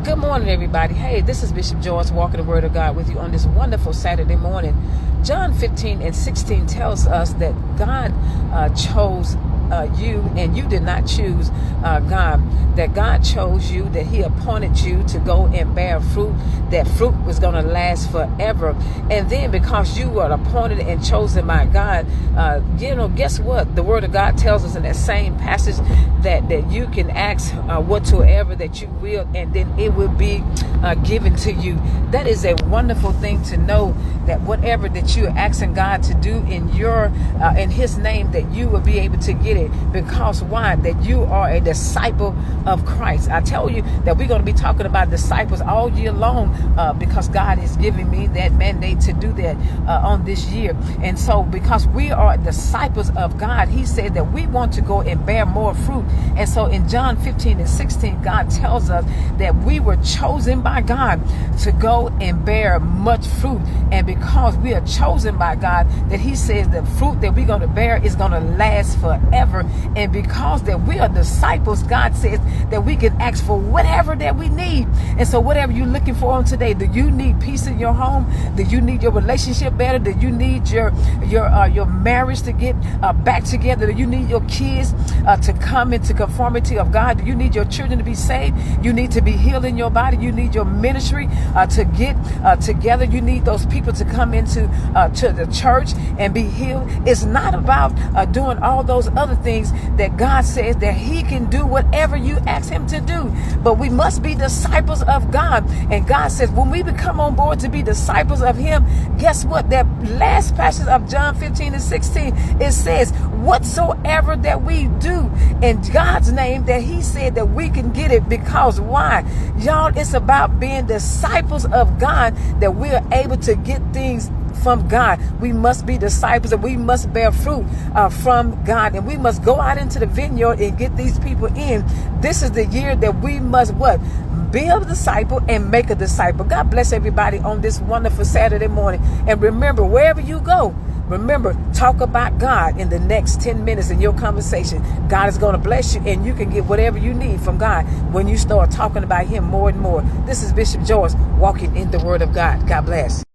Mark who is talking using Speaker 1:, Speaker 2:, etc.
Speaker 1: Good morning, everybody. Hey, this is Bishop Joyce walking the Word of God with you on this wonderful Saturday morning. John 15:16 tells us that God chose you, and you did not choose God. That God chose you, that He appointed you to go and bear fruit. That fruit was going to last forever. And then because you were appointed and chosen by God, guess what? The Word of God tells us in that same passage that you can ask whatsoever that you will, and then it will be given to you. That is a wonderful thing to know, that whatever that you are asking God to do in His name, that you will be able to get it. Because why? That you are a disciple of Christ. I tell you that we're going to be talking about disciples all year long because God is giving me that mandate to do that on this year. And so because we are disciples of God, He said that we want to go and bear more fruit. And so in John 15:16, God tells us that we were chosen by God to go and bear much fruit. And because we are chosen by God, that He says the fruit that we're going to bear is going to last forever. And because that we are disciples, God says that we can ask for whatever that we need. And so whatever you're looking for on today, do you need peace in your home? Do you need your relationship better? Do you need your marriage to get back together? Do you need your kids to come into conformity of God? Do you need your children to be saved? You need to be healed in your body. You need your ministry to get together. You need those people to come into to the church and be healed. It's not about doing all those other things that God says that He can do whatever you ask Him to do. But we must be disciples of God. And God says when we become on board to be disciples of Him, guess what? That last passage of John 15:16, it says, whatsoever that we do in God's name, that He said that we can get it. Because why? Y'all, it's about being disciples of God that we are able to get things from God. We must be disciples, and we must bear fruit from God, and we must go out into the vineyard and get these people in. This is the year that we must what? Be a disciple and make a disciple. God bless everybody on this wonderful Saturday morning. And remember, wherever you go, remember, talk about God in the next 10 minutes in your conversation. God is going to bless you, and you can get whatever you need from God when you start talking about Him more and more. This is Bishop Joyce walking in the Word of God. God bless.